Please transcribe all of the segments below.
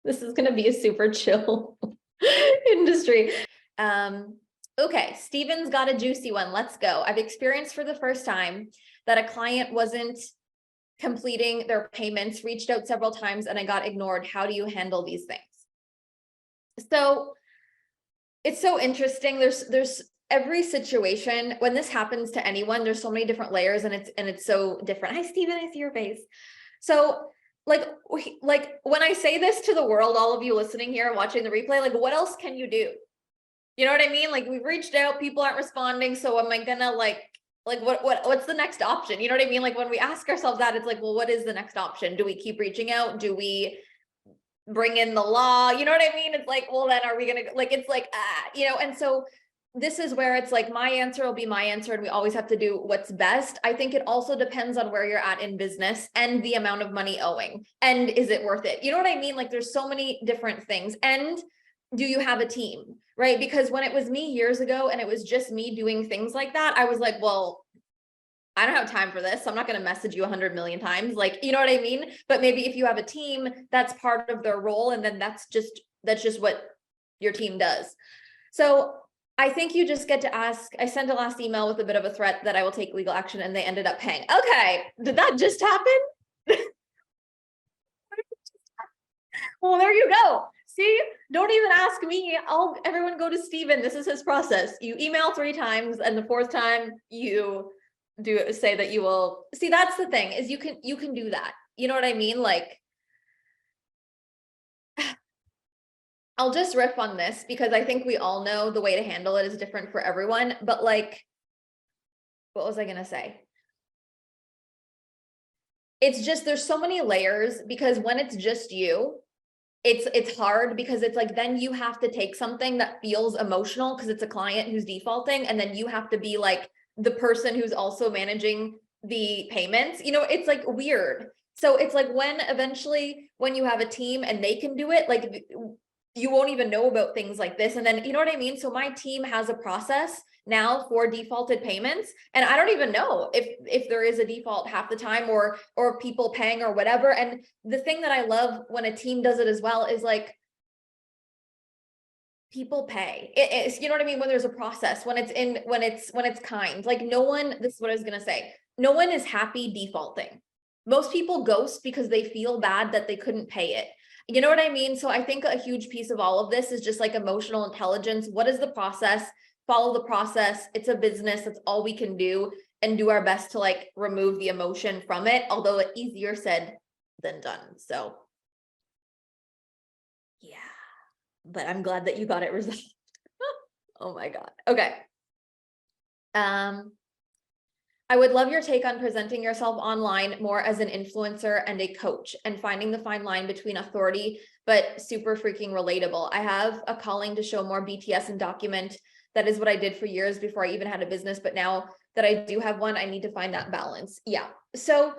This is going to be a super chill industry. Okay, Steven's got a juicy one. Let's go. I've experienced for the first time that a client wasn't completing their payments, reached out several times, and I got ignored. How do you handle these things? So it's so interesting. There's every situation when this happens to anyone, there's so many different layers, and it's so different. Hi, Steven, I see your face. So like when I say this to the world, all of you listening here, watching the replay, like what else can you do? You know what I mean? Like we've reached out, people aren't responding. So am I gonna what's the next option? You know what I mean? Like when we ask ourselves that, it's like, well, what is the next option? Do we keep reaching out? Do we bring in the law? You know what I mean? It's like, well, then are we gonna, like, it's like, and so this is where it's like, my answer will be my answer, and we always have to do what's best. I think it also depends on where you're at in business and the amount of money owing, and is it worth it? You know what I mean? Like there's so many different things. And do you have a team, right? Because when it was me years ago and it was just me doing things like that, I was like, well, I don't have time for this. So I'm not going to message you 100 million times. Like, you know what I mean? But maybe if you have a team, that's part of their role. And then that's just what your team does. So I think you just get to ask. I sent a last email with a bit of a threat that I will take legal action, and they ended up paying. Okay. Did that just happen? Well, there you go. See, don't even ask me. Everyone go to Steven. This is his process. You email 3 times, and the 4th time you say that you will. See, that's the thing, is you can do that. You know what I mean? Like, I'll just riff on this because I think we all know the way to handle it is different for everyone. But like, what was I gonna say? It's just, there's so many layers, because when it's just you, it's hard, because it's like, then you have to take something that feels emotional because it's a client who's defaulting, and then you have to be like the person who's also managing the payments. You know, it's like weird. So it's like when you have a team and they can do it, like you won't even know about things like this. And then, you know what I mean? So my team has a process now for defaulted payments, and I don't even know if there is a default half the time, or people paying or whatever. And the thing that I love when a team does it as well is like, people pay. It's, you know what I mean? When there's a process, when it's kind, like no one, this is what I was gonna say, no one is happy defaulting. Most people ghost because they feel bad that they couldn't pay it. You know what I mean? So I think a huge piece of all of this is just like emotional intelligence. What is the process? Follow the process. It's a business. That's all we can do, and do our best to like remove the emotion from it, although easier said than done. So yeah, but I'm glad that you got it resolved. Oh my God. Okay. I would love your take on presenting yourself online more as an influencer and a coach, and finding the fine line between authority but super freaking relatable. I have a calling to show more BTS and document. That is what I did for years before I even had a business, but now that I do have one, I need to find that balance. Yeah. So,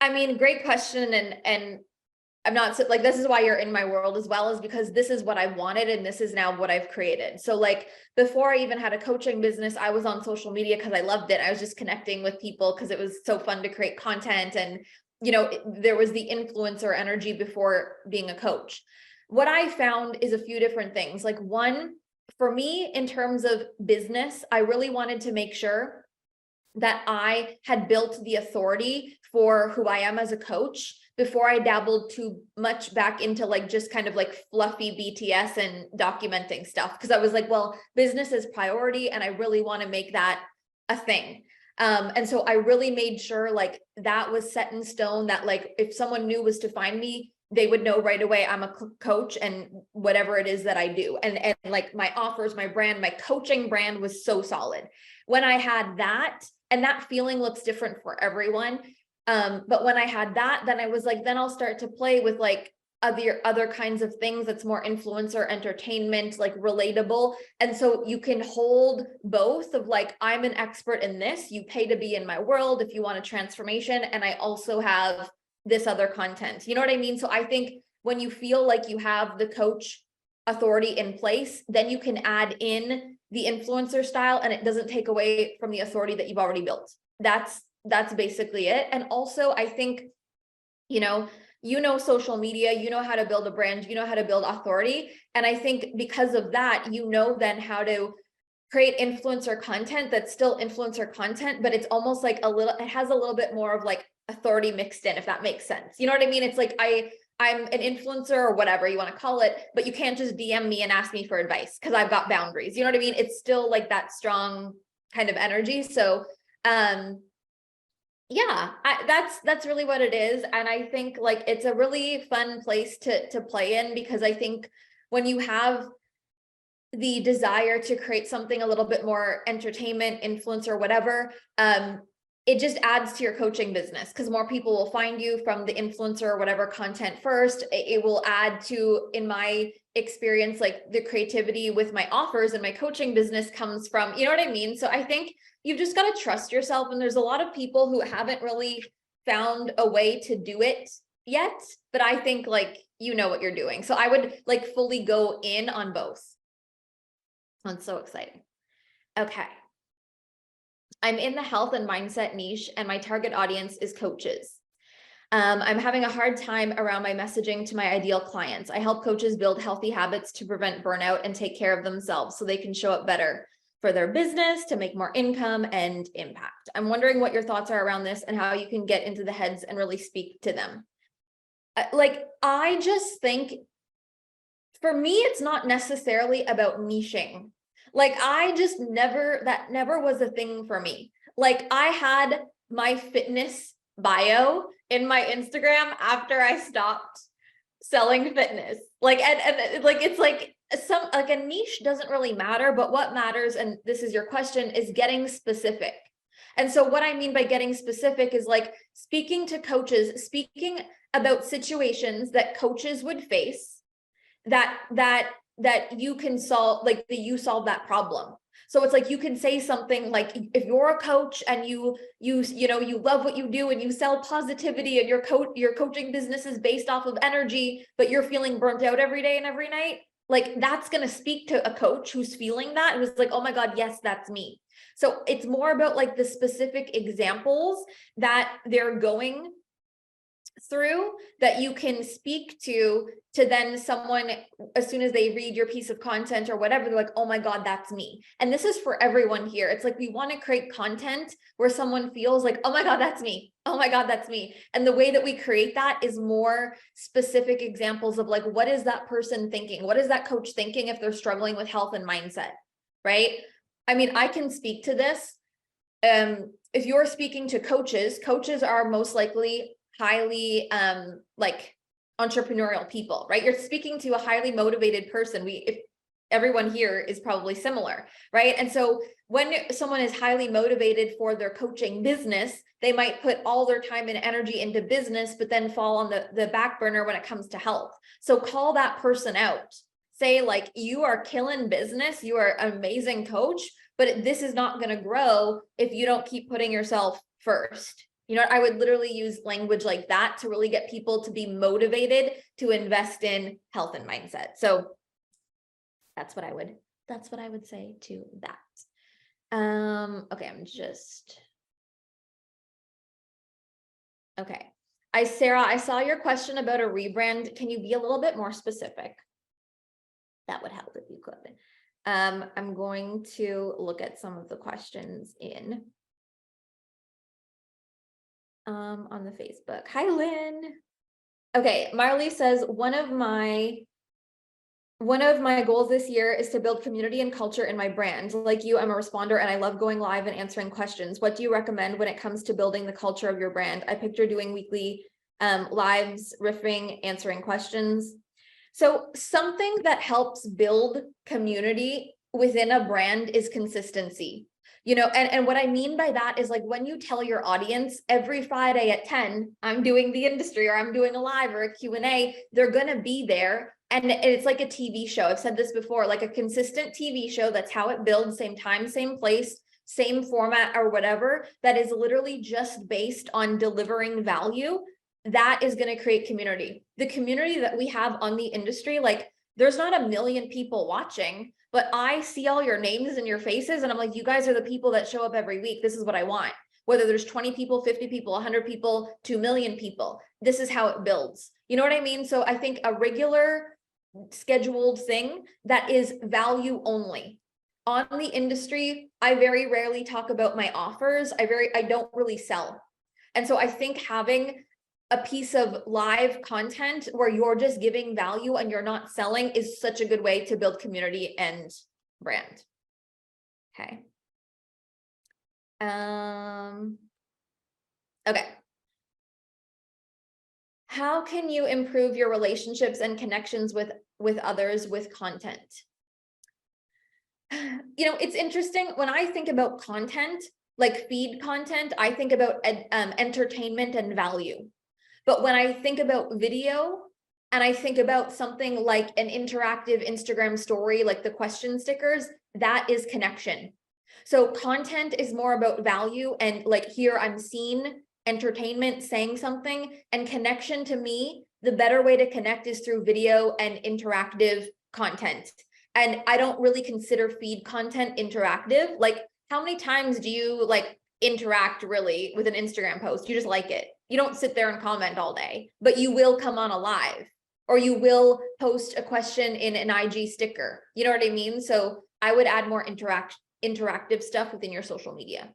I mean, great question. And I'm not like, this is why you're in my world as well, is because this is what I wanted, and this is now what I've created. So like before I even had a coaching business, I was on social media because I loved it. I was just connecting with people because it was so fun to create content. And, you know, there was the influencer energy before being a coach. What I found is a few different things. Like one, for me, in terms of business, I really wanted to make sure that I had built the authority for who I am as a coach before I dabbled too much back into like just kind of like fluffy BTS and documenting stuff. Because I was like, well, business is priority, and I really want to make that a thing. And so I really made sure like that was set in stone, that like if someone new was to find me, they would know right away I'm a coach, and whatever it is that I do. And like my offers, my brand, my coaching brand was so solid. When I had that, and that feeling looks different for everyone. But when I had that, then I was like, then I'll start to play with like other kinds of things that's more influencer entertainment, like relatable. And so you can hold both of like, I'm an expert in this, you pay to be in my world if you want a transformation, and I also have this other content. You know what I mean? So I think when you feel like you have the coach authority in place, then you can add in the influencer style, and it doesn't take away from the authority that you've already built. That's basically it. And also I think, you know, you know social media, you know how to build a brand, you know how to build authority. And I think because of that, you know then how to create influencer content that's still influencer content, but it's almost like it has a little bit more of like authority mixed in, if that makes sense. You know what I mean? It's like I'm an influencer or whatever you want to call it, but you can't just DM me and ask me for advice because I've got boundaries. You know what I mean? It's still like that strong kind of energy. So yeah, that's really what it is. And I think like it's a really fun place to play in, because I think when you have the desire to create something a little bit more entertainment, influencer, whatever, it just adds to your coaching business, because more people will find you from the influencer or whatever content first. It will add to, in my experience, like the creativity with my offers and my coaching business comes from, you know what I mean? So I think you've just got to trust yourself. And there's a lot of people who haven't really found a way to do it yet, but I think like, you know what you're doing. So I would like fully go in on both. That's so exciting. Okay. I'm in the health and mindset niche, and my target audience is coaches. I'm having a hard time around my messaging to my ideal clients. I help coaches build healthy habits to prevent burnout and take care of themselves so they can show up better for their business, to make more income and impact. I'm wondering what your thoughts are around this and how you can get into the heads and really speak to them. Like, I just think for me, it's not necessarily about niching. Like, that never was a thing for me. Like, I had my fitness bio in my Instagram after I stopped selling fitness. Like, and like, it's like a niche doesn't really matter, but what matters, and this is your question, is getting specific. And so what I mean by getting specific is like speaking to coaches, speaking about situations that coaches would face that you can solve, like that you solve that problem. So it's like you can say something like, if you're a coach and you know you love what you do and you sell positivity, and your coaching business is based off of energy, but you're feeling burnt out every day and every night, like that's going to speak to a coach who's feeling that, who's like, oh my God, yes, that's me. So it's more about like the specific examples that they're going through that you can speak to then someone, as soon as they read your piece of content or whatever, they're like, oh my God, that's me. And this is for everyone here. It's like, we want to create content where someone feels like, oh my God, that's me. Oh my God, that's me. And the way that we create that is more specific examples of like, what is that person thinking? What is that coach thinking if they're struggling with health and mindset, right? I mean, I can speak to this. If you're speaking to coaches are most likely highly like entrepreneurial people, right? You're speaking to a highly motivated person. If everyone here is probably similar, right? And so when someone is highly motivated for their coaching business, they might put all their time and energy into business, but then fall on the back burner when it comes to health. So call that person out. Say like, you are killing business, you are an amazing coach, but this is not going to grow if you don't keep putting yourself first. You know, I would literally use language like that to really get people to be motivated to invest in health and mindset. So that's what I would say to that. Okay, okay. Sarah, I saw your question about a rebrand. Can you be a little bit more specific? That would help if you could. I'm going to look at some of the questions on the Facebook. Hi, Lynn. Okay, Marley says, one of my goals this year is to build community and culture in my brand. Like you, I'm a responder and I love going live and answering questions. What do you recommend when it comes to building the culture of your brand? I picture doing weekly lives, riffing, answering questions. So something that helps build community within a brand is consistency. You know, and what I mean by that is like, when you tell your audience every Friday at 10, I'm doing the industry, or I'm doing a live or a Q&A, they're going to be there. And it's like a TV show. I've said this before, like a consistent TV show. That's how it builds, same time, same place, same format or whatever, that is literally just based on delivering value. That is going to create community. The community that we have on the industry, like there's not a million people watching, but I see all your names and your faces and I'm like, you guys are the people that show up every week. This is what I want. whether there's 20 people, 50 people, 100 people, 2 million people. This is how it builds. You know what I mean? So I think a regular scheduled thing that is value only. On the industry, I very rarely talk about my offers. I don't really sell. And so I think having a piece of live content where you're just giving value and you're not selling is such a good way to build community and brand. Okay. Okay. How can you improve your relationships and connections with others with content? You know, it's interesting when I think about content, like feed content, I think about entertainment and value. But when I think about video and I think about something like an interactive Instagram story, like the question stickers, that is connection. So content is more about value and like here I'm seen, entertainment, saying something, and connection to me, the better way to connect is through video and interactive content. And I don't really consider feed content interactive. Like how many times do you like interact really with an Instagram post? You just like it. You don't sit there and comment all day, but you will come on a live or you will post a question in an IG sticker. You know what I mean? So I would add more interactive stuff within your social media.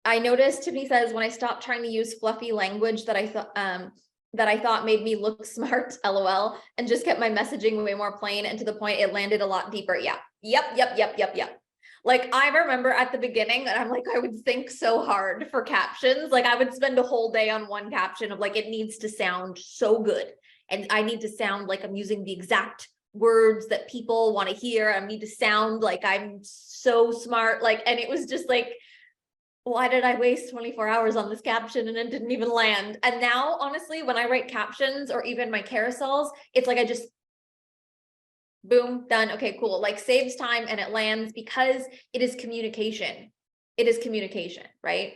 I noticed Tiffany says when I stopped trying to use fluffy language that I thought made me look smart, LOL, and just kept my messaging way more plain and to the point it landed a lot deeper. Yeah. Yep. Like I remember at the beginning, and I'm like, I would think so hard for captions. Like I would spend a whole day on one caption of like, it needs to sound so good. And I need to sound like I'm using the exact words that people want to hear. I need to sound like I'm so smart. Like, and it was just like, why did I waste 24 hours on this caption and it didn't even land? And now, honestly, when I write captions or even my carousels, it's like I just boom, done. Okay, cool. Like saves time and it lands because it is communication. It is communication, right?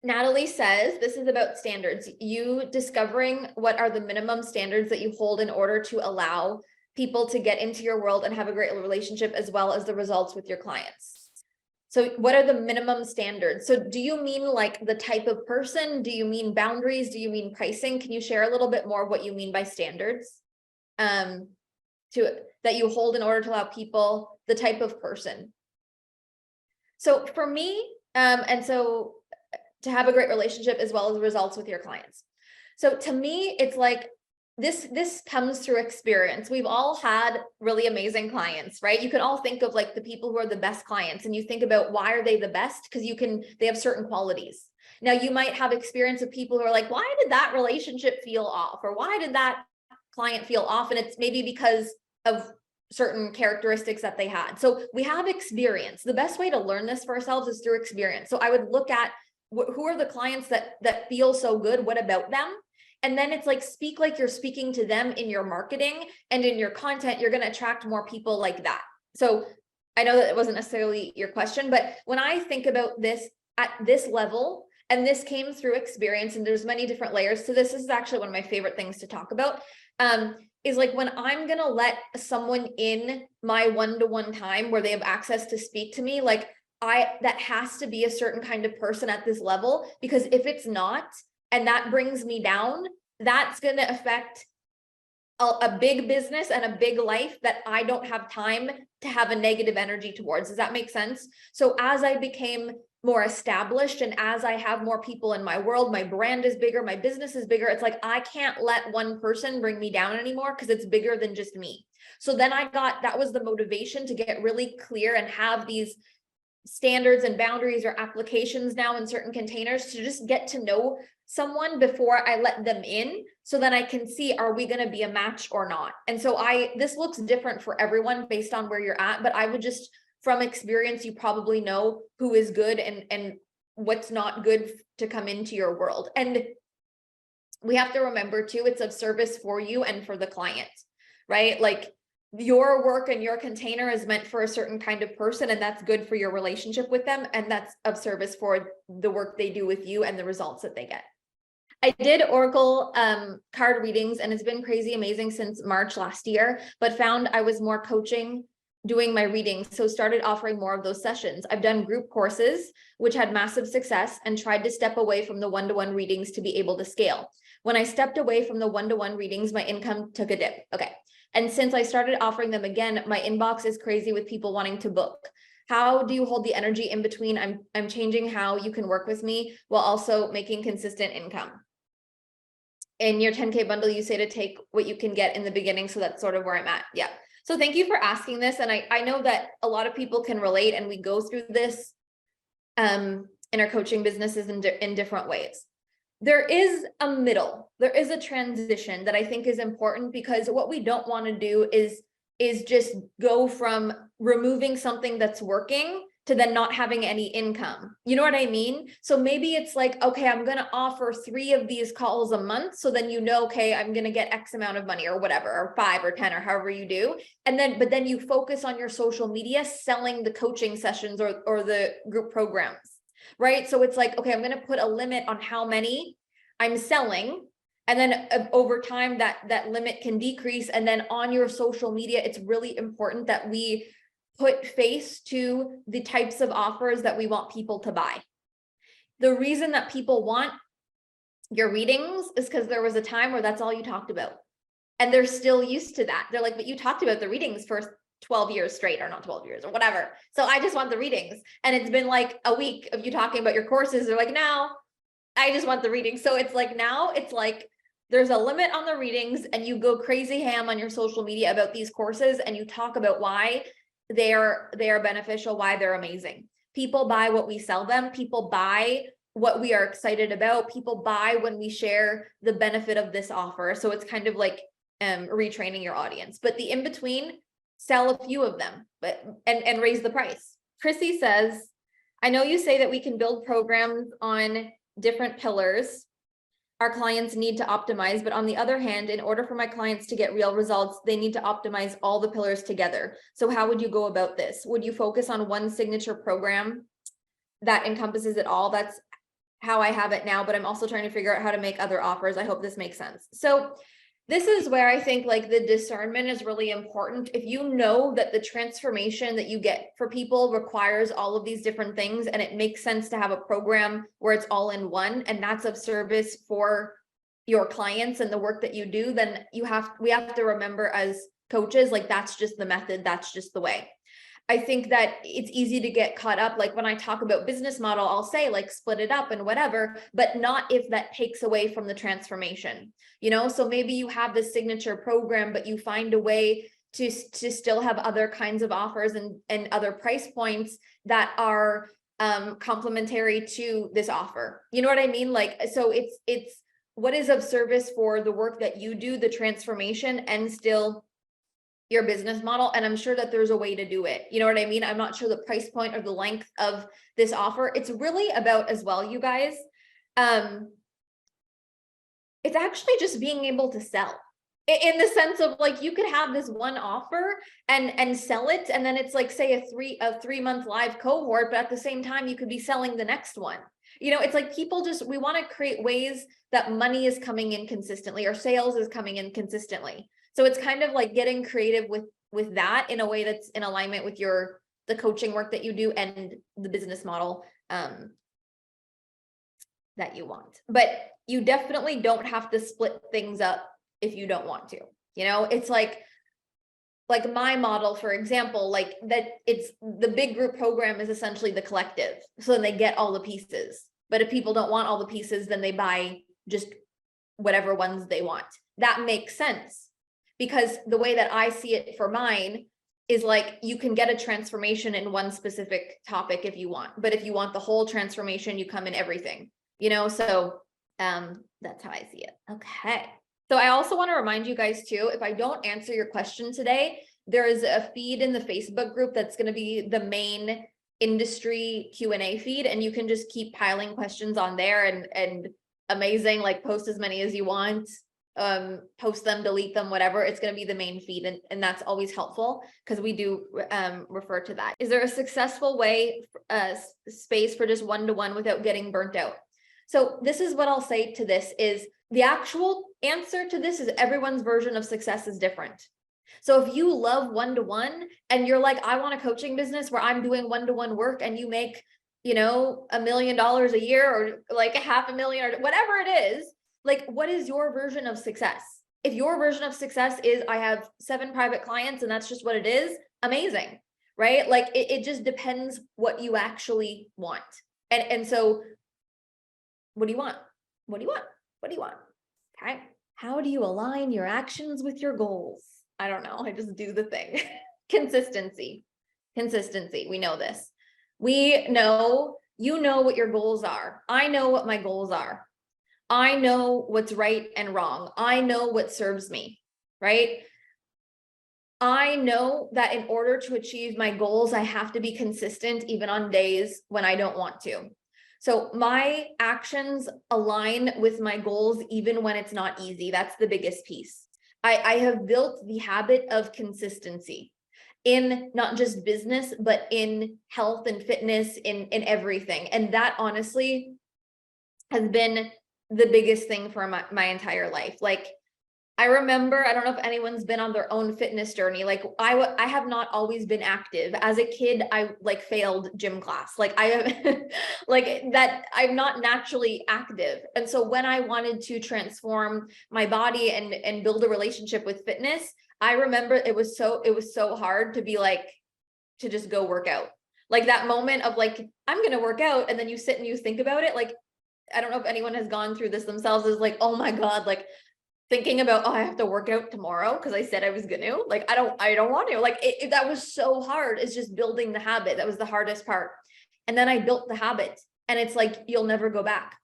Natalie says, this is about standards. You discovering what are the minimum standards that you hold in order to allow people to get into your world and have a great relationship as well as the results with your clients. So what are the minimum standards? So do you mean like the type of person? Do you mean boundaries? Do you mean pricing? Can you share a little bit more what you mean by standards that you hold in order to allow people, the type of person? So for me, and so to have a great relationship as well as results with your clients. So to me, it's like, this comes through experience. We've all had really amazing clients, right? You can all think of like the people who are the best clients and you think about why are they the best? Because they have certain qualities. Now you might have experience of people who are like, why did that relationship feel off? Or why did that client feel off? And it's maybe because of certain characteristics that they had. So we have experience. The best way to learn this for ourselves is through experience. So I would look at who are the clients that feel so good? What about them? And then it's like, speak like you're speaking to them in your marketing and in your content, you're going to attract more people like that. So I know that it wasn't necessarily your question, but when I think about this at this level, and this came through experience, and there's many different layers to this. This is actually one of my favorite things to talk about, is like when I'm going to let someone in my one-to-one time where they have access to speak to me, like that has to be a certain kind of person at this level, because if it's not, and that brings me down, that's going to affect a big business and a big life that I don't have time to have a negative energy towards. Does that make sense? So as I became more established and as I have more people in my world, my brand is bigger, my business is bigger. It's like, I can't let one person bring me down anymore because it's bigger than just me. So then that was the motivation to get really clear and have these standards and boundaries or applications now in certain containers to just get to know someone before I let them in, so then I can see, are we going to be a match or not? And so this looks different for everyone based on where you're at, but I would just, from experience, you probably know who is good and what's not good to come into your world. And we have to remember too, it's of service for you and for the client, right? Like your work and your container is meant for a certain kind of person, and that's good for your relationship with them. And that's of service for the work they do with you and the results that they get. I did Oracle card readings, and it's been crazy amazing since March last year, but found I was more coaching doing my readings, so started offering more of those sessions. I've done group courses, which had massive success, and tried to step away from the one-to-one readings to be able to scale. When I stepped away from the one-to-one readings, my income took a dip. Okay. And since I started offering them again, my inbox is crazy with people wanting to book. How do you hold the energy in between? I'm changing how you can work with me while also making consistent income. In your 10K bundle, you say to take what you can get in the beginning. So that's sort of where I'm at. Yeah. So thank you for asking this. And I know that a lot of people can relate, and we go through this in our coaching businesses in different ways. There is a middle, there is a transition that I think is important, because what we don't want to do is just go from removing something that's working to then not having any income. You know what I mean? So maybe it's like, okay, I'm going to offer 3 of these calls a month. So then, okay, I'm going to get X amount of money or whatever, or 5 or 10 or however you do. And then, but then you focus on your social media, selling the coaching sessions or the group programs, right? So it's like, okay, I'm going to put a limit on how many I'm selling. And then over time that limit can decrease. And then on your social media, it's really important that we put face to the types of offers that we want people to buy. The reason that people want your readings is because there was a time where that's all you talked about. And they're still used to that. They're like, but you talked about the readings for 12 years straight, or not 12 years or whatever. So I just want the readings. And it's been like a week of you talking about your courses. They're like, now I just want the readings. So it's like, now it's like, there's a limit on the readings, and you go crazy ham on your social media about these courses, and you talk about why they are beneficial, why they're amazing. People buy what we sell them. People buy what we are excited about. People buy when we share the benefit of this offer. So it's kind of like retraining your audience. But the in between, sell a few of them, but and raise the price. Chrissy says, I know you say that we can build programs on different pillars our clients need to optimize, but on the other hand, in order for my clients to get real results, they need to optimize all the pillars together. So how would you go about this? Would you focus on one signature program that encompasses it all? That's how I have it now, but I'm also trying to figure out how to make other offers. I hope this makes sense. So this is where I think like the discernment is really important. If you know that the transformation that you get for people requires all of these different things, and it makes sense to have a program where it's all in one, and that's of service for your clients and the work that you do, then we have to remember as coaches, like that's just the method, that's just the way. I think that it's easy to get caught up. Like when I talk about business model, I'll say like split it up and whatever, but not if that takes away from the transformation, So maybe you have this signature program, but you find a way to still have other kinds of offers and other price points that are complementary to this offer. You know what I mean? Like, so it's what is of service for the work that you do, the transformation, and still your business model. And I'm sure that there's a way to do it. You know what I mean? I'm not sure the price point or the length of this offer. It's really about as well, you guys. It's actually just being able to sell, in the sense of like, you could have this one offer and sell it. And then it's like, say a 3-month live cohort, but at the same time, you could be selling the next one. It's like people we want to create ways that money is coming in consistently, or sales is coming in consistently. So it's kind of like getting creative with that in a way that's in alignment with the coaching work that you do and the business model that you want. But you definitely don't have to split things up if you don't want to. It's like my model, for example, like that, it's the big group program is essentially the collective. So then they get all the pieces. But if people don't want all the pieces, then they buy just whatever ones they want. That makes sense. Because the way that I see it for mine is like, you can get a transformation in one specific topic if you want, but if you want the whole transformation, you come in everything, so that's how I see it. Okay. So I also want to remind you guys too, if I don't answer your question today, there is a feed in the Facebook group that's going to be the main industry Q&A feed, and you can just keep piling questions on there and amazing, like post as many as you want. Post them, delete them, whatever. It's going to be the main feed, and that's always helpful because we do refer to that. Is there a successful way space for just one-to-one without getting burnt out? So this is what I'll say to this is the actual answer to this is everyone's version of success is different. So if you love one-to-one and you're like, I want a coaching business where I'm doing one-to-one work and you make, $1 million a year or like $500,000 or whatever it is, like, what is your version of success? If your version of success is I have 7 private clients and that's just what it is, amazing, right? Like it just depends what you actually want. And so what do you want? What do you want? What do you want? Okay. How do you align your actions with your goals? I don't know. I just do the thing. Consistency. We know this. We know, you know what your goals are. I know what my goals are. I know what's right and wrong. I know what serves me, right? I know that in order to achieve my goals, I have to be consistent even on days when I don't want to. So my actions align with my goals even when it's not easy. That's the biggest piece. I have built the habit of consistency in not just business, but in health and fitness, in everything. And that honestly has been the biggest thing for my entire life. Like, I remember, I don't know if anyone's been on their own fitness journey. Like I have not always been active. As a kid, I like failed gym class. Like I have like that, I'm not naturally active. And so when I wanted to transform my body and build a relationship with fitness, I remember it was so hard to be like, to just go work out. Like that moment of like, I'm going to work out. And then you sit and you think about it. Like, I don't know if anyone has gone through this themselves, is like, oh my God, like thinking about, oh, I have to work out tomorrow because I said I was gonna, like, I don't want to, like, that was so hard. It's just building the habit. That was the hardest part. And then I built the habit and it's like, you'll never go back.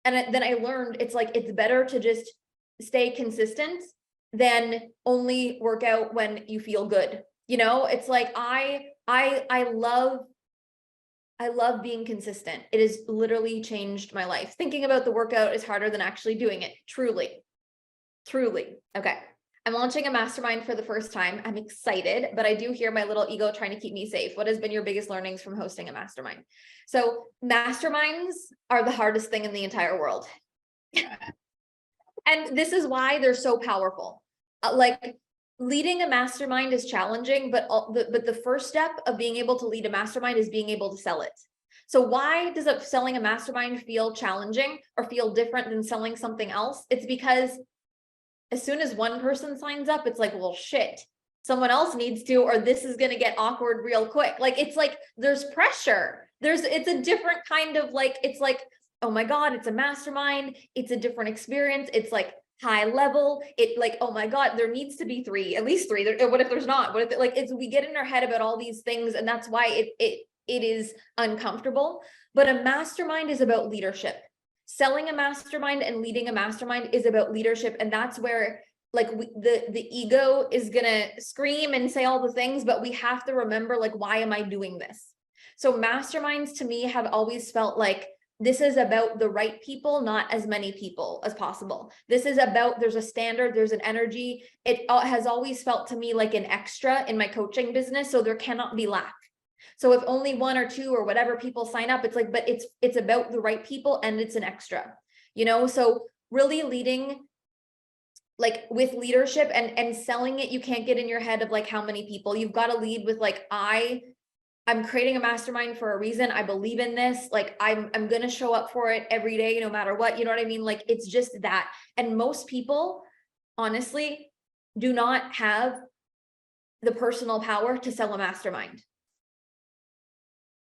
And then I learned it's like, it's better to just stay consistent than only work out when you feel good. It's like, I love being consistent. It has literally changed my life. Thinking about the workout is harder than actually doing it. Truly. Okay. I'm launching a mastermind for the first time. I'm excited, but I do hear my little ego trying to keep me safe. What has been your biggest learnings from hosting a mastermind? So masterminds are the hardest thing in the entire world. And this is why they're so powerful. Like leading a mastermind is challenging, but the first step of being able to lead a mastermind is being able to sell it. So why does selling a mastermind feel challenging or feel different than selling something else? It's because as soon as one person signs up, it's like, well, shit, someone else needs to, or this is going to get awkward real quick. Like, it's like, there's pressure. It's a different kind of like, it's like, oh my God, it's a mastermind. It's a different experience. It's like high level. It like, oh my God, there needs to be at least three. What if there's not? What if we get in our head about all these things. And that's why it is uncomfortable. But a mastermind is about leadership. Selling a mastermind and leading a mastermind is about leadership. And that's where like the ego is going to scream and say all the things, but we have to remember, like, why am I doing this? So masterminds to me have always felt like this is about the right people, not as many people as possible. This is about, there's a standard, there's an energy. It has always felt to me like an extra in my coaching business. So there cannot be lack. So if only 1 or 2 or whatever people sign up, it's like, but it's about the right people and it's an extra, so really leading like with leadership and selling it, you can't get in your head of like how many people. You've got to lead with like, I'm creating a mastermind for a reason. I believe in this. Like I'm going to show up for it every day, no matter what, you know what I mean? Like it's just that. And most people honestly do not have the personal power to sell a mastermind.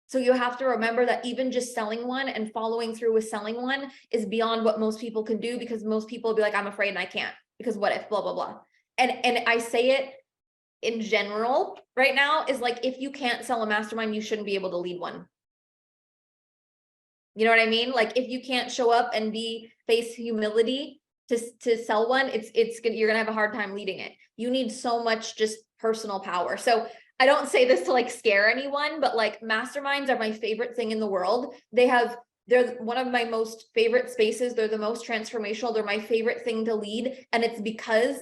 So you have to remember that even just selling one and following through with selling one is beyond what most people can do, because most people will be like, I'm afraid and I can't, because what if blah, blah, blah. And I say it in general right now is like, if you can't sell a mastermind, you shouldn't be able to lead one. You know what I mean? Like if you can't show up and face humility to sell one, you're going to have a hard time leading it. You need so much just personal power. So I don't say this to like scare anyone, but like masterminds are my favorite thing in the world. They're one of my most favorite spaces. They're the most transformational. They're my favorite thing to lead. And it's because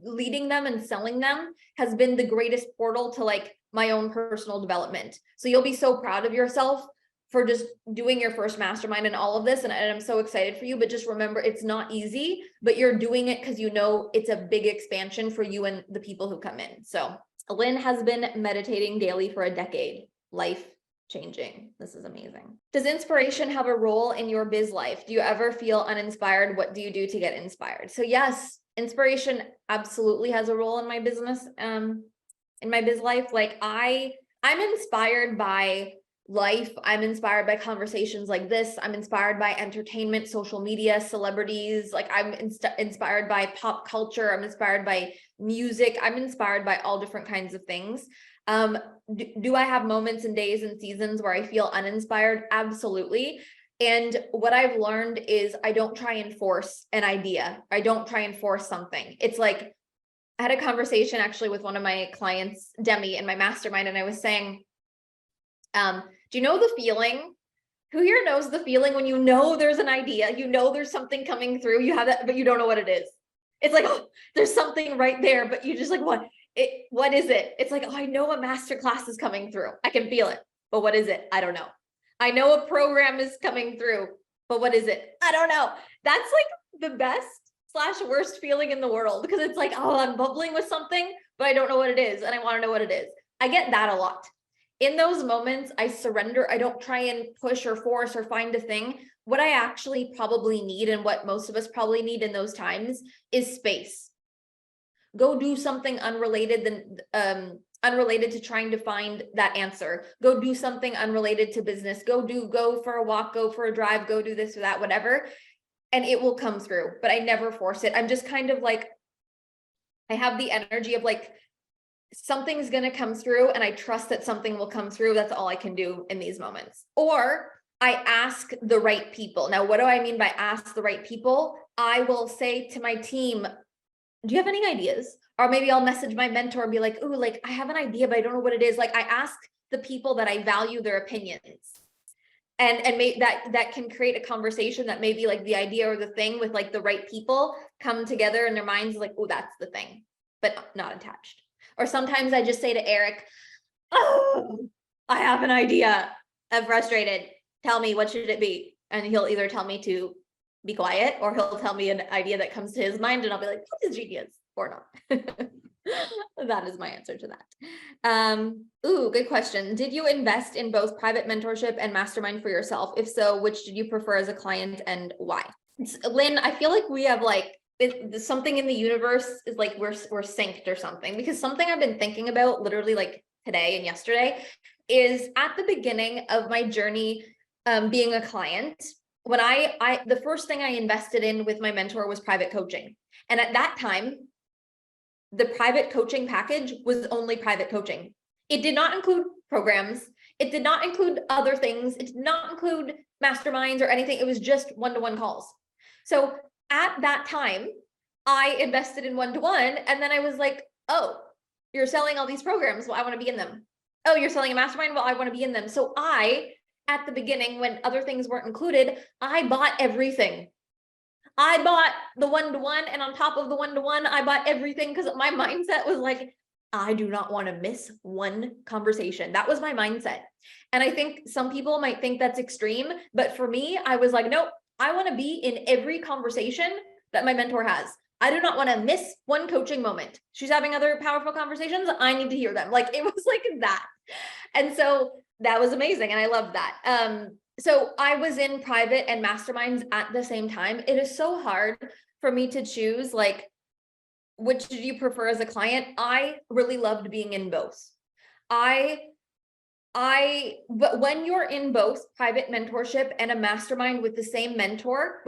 leading them and selling them has been the greatest portal to like my own personal development. So you'll be so proud of yourself for just doing your first mastermind and all of this. And I'm so excited for you, but just remember, it's not easy, but you're doing it because you know it's a big expansion for you and the people who come in. So Lynn has been meditating daily for a decade. Life changing. This is amazing. Does inspiration have a role in your biz life? Do you ever feel uninspired? What do you do to get inspired? So yes, inspiration absolutely has a role in my business, in my biz life. Like I'm inspired by life. I'm inspired by conversations like this. I'm inspired by entertainment, social media, celebrities. Like I'm inspired by pop culture. I'm inspired by music. I'm inspired by all different kinds of things. Do I have moments and days and seasons where I feel uninspired? Absolutely. And what I've learned is I don't try and force an idea. I don't try and force something. It's like, I had a conversation actually with one of my clients, Demi, in my mastermind, and I was saying, do you know the feeling? Who here knows the feeling when you know there's an idea, you know there's something coming through, you have that, but you don't know what it is. It's like, oh, there's something right there, but you just like, what is it? It's like, oh, I know a masterclass is coming through. I can feel it, but what is it? I don't know. I know a program is coming through, but what is it? I don't know. That's like the best / worst feeling in the world, because it's like, oh, I'm bubbling with something, but I don't know what it is. And I want to know what it is. I get that a lot. In those moments, I surrender. I don't try and push or force or find a thing. What I actually probably need, and what most of us probably need in those times, is space. Go do something unrelated to trying to find that answer. Go do something unrelated to business. Go for a walk, go for a drive, go do this or that, whatever. And it will come through, but I never force it. I'm just kind of like, I have the energy of like, something's going to come through and I trust that something will come through. That's all I can do in these moments. Or I ask the right people. Now, what do I mean by ask the right people? I will say to my team, do you have any ideas? Or maybe I'll message my mentor and be like, ooh, like I have an idea, but I don't know what it is. Like I ask the people that I value their opinions. And that can create a conversation that maybe like the idea or the thing with like the right people come together in their minds, like, oh, that's the thing, but not attached. Or sometimes I just say to Eric, oh, I have an idea. I'm frustrated. Tell me, what should it be? And he'll either tell me to be quiet, or he'll tell me an idea that comes to his mind and I'll be like, this is genius, or not. That is my answer to that. Ooh, good question. Did you invest in both private mentorship and mastermind for yourself? If so, which did you prefer as a client and why? Lynn, I feel like we have like, something in the universe is like we're synced or something, because something I've been thinking about literally like today and yesterday is at the beginning of my journey being a client, when I the first thing I invested in with my mentor was private coaching. And at that time, the private coaching package was only private coaching. It did not include programs. It did not include other things. It did not include masterminds or anything. It was just one-to-one calls. So at that time, I invested in one-to-one, and then I was like, oh, you're selling all these programs. Well, I want to be in them. Oh, you're selling a mastermind. Well, I want to be in them. So at the beginning, when other things weren't included, I bought everything. I bought the one-to-one, and on top of the one-to-one, I bought everything, because my mindset was like, I do not want to miss one conversation. That was my mindset. And I think some people might think that's extreme, but for me, I was like, nope, I want to be in every conversation that my mentor has. I do not want to miss one coaching moment. She's having other powerful conversations. I need to hear them. Like it was like that. And so that was amazing. And I loved that. So I was in private and masterminds at the same time. It is so hard for me to choose, like, which did you prefer as a client? I really loved being in both. But when you're in both private mentorship and a mastermind with the same mentor,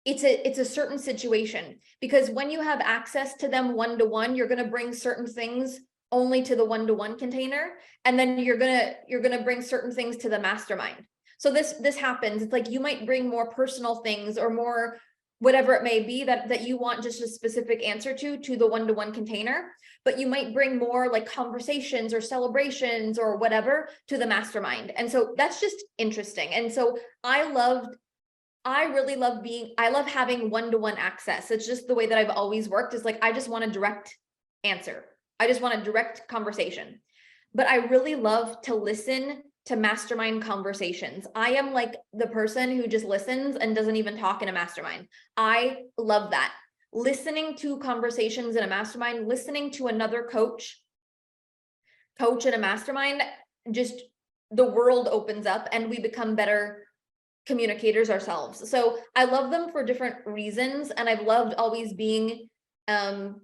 it's a certain situation, because when you have access to them one-to-one, you're going to bring certain things only to the one-to-one container. And then you're going to bring certain things to the mastermind. So this happens. It's like, you might bring more personal things or more, whatever it may be that you want just a specific answer to the one-to-one container, but you might bring more like conversations or celebrations or whatever to the mastermind. And so that's just interesting. And so I love having one-to-one access. It's just the way that I've always worked, is like, I just want a direct answer. I just want a direct conversation, but I really love to listen to mastermind conversations. I am like the person who just listens and doesn't even talk in a mastermind. I love that. Listening to conversations in a mastermind, listening to another coach in a mastermind, just the world opens up and we become better communicators ourselves. So I love them for different reasons. And I've loved always being in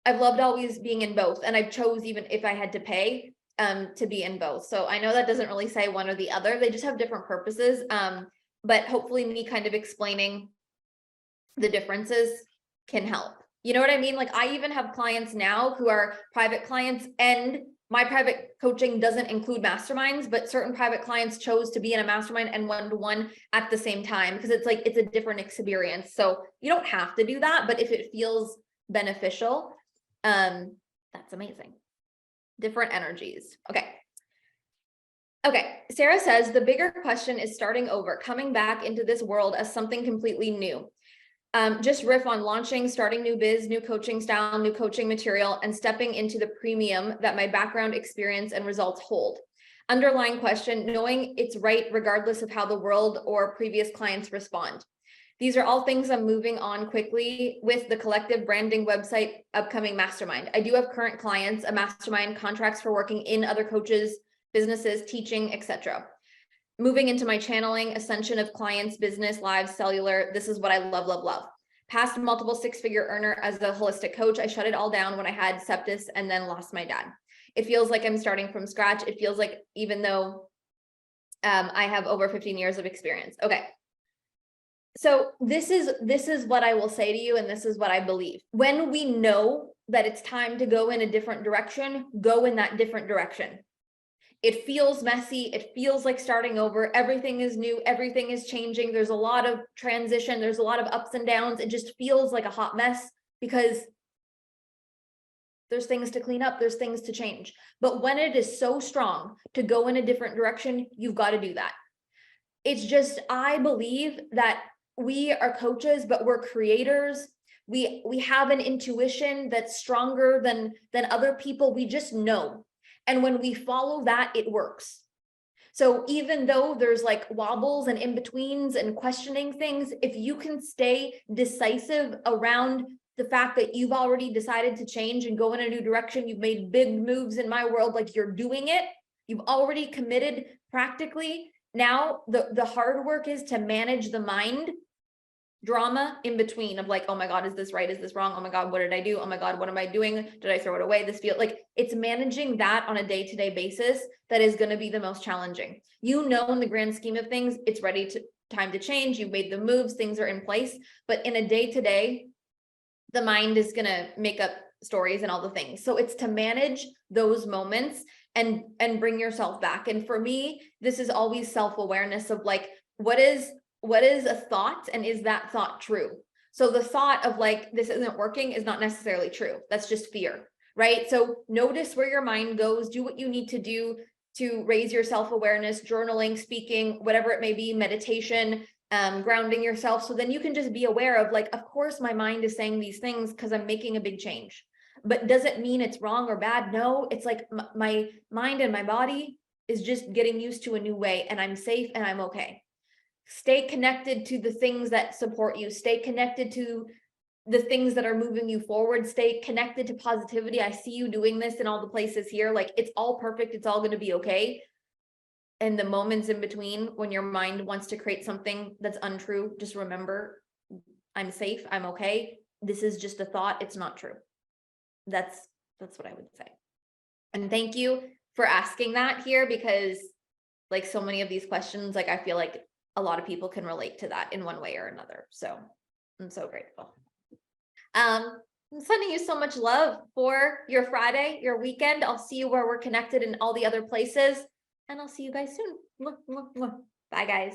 both. And I chose, even if I had to pay, to be in both. So I know that doesn't really say one or the other. They just have different purposes. But hopefully me kind of explaining the differences can help. You know what I mean? Like I even have clients now who are private clients, and my private coaching doesn't include masterminds, but certain private clients chose to be in a mastermind and one-to-one at the same time, because it's like, it's a different experience. So you don't have to do that, but if it feels beneficial, that's amazing. Different energies. Okay. Sarah says the bigger question is starting over, coming back into this world as something completely new. Just riff on launching, starting new biz, new coaching style, new coaching material, and stepping into the premium that my background, experience, and results hold. Underlying question, knowing it's right regardless of how the world or previous clients respond. These are all things I'm moving on quickly with the collective branding website, upcoming mastermind. I do have current clients, a mastermind, contracts for working in other coaches, businesses, teaching, etc. Moving into my channeling, ascension of clients, business, lives, cellular. This is what I love, love, love. Past multiple six-figure earner as a holistic coach. I shut it all down when I had sepsis and then lost my dad. It feels like I'm starting from scratch. It feels like, even though I have over 15 years of experience. Okay. So this is what I will say to you, and this is what I believe. When we know that it's time to go in a different direction, go in that different direction. It feels messy. It feels like starting over. Everything is new. Everything is changing. There's a lot of transition. There's a lot of ups and downs. It just feels like a hot mess because there's things to clean up. There's things to change. But when it is so strong to go in a different direction, you've got to do that. It's just, I believe that we are coaches, but we're creators. We have an intuition that's stronger than other people. We just know. And when we follow that, it works. So even though there's like wobbles and in-betweens and questioning things, if you can stay decisive around the fact that you've already decided to change and go in a new direction, you've made big moves in my world, like you're doing it, you've already committed practically. Now the hard work is to manage the mind drama in between of like, oh my God, is this right? Is this wrong? Oh my God, what did I do? Oh my God, what am I doing? Did I throw it away? This feel like it's managing that on a day-to-day basis that is going to be the most challenging. You know, in the grand scheme of things, it's time to change. You've made the moves, things are in place, but in a day-to-day, the mind is going to make up stories and all the things. So it's to manage those moments and bring yourself back. And for me, this is always self-awareness of like, what is a thought, and is that thought true? So the thought of like, this isn't working is not necessarily true. That's just fear, right? So notice where your mind goes, do what you need to do to raise your self-awareness, journaling, speaking, whatever it may be, meditation, grounding yourself. So then you can just be aware of like, of course my mind is saying these things because I'm making a big change, but does it mean it's wrong or bad? No, it's like my mind and my body is just getting used to a new way, and I'm safe and I'm okay. Stay connected to the things that support you. Stay connected to the things that are moving you forward. Stay connected to positivity. I see you doing this in all the places here. Like it's all perfect. It's all going to be okay. And the moments in between when your mind wants to create something that's untrue, just remember, I'm safe. I'm okay. This is just a thought. It's not true. That's what I would say. And thank you for asking that here, because like so many of these questions, like I feel like a lot of people can relate to that in one way or another. So I'm so grateful. I'm sending you so much love for your Friday, your weekend. I'll see you where we're connected in all the other places, and I'll see you guys soon. Bye, guys.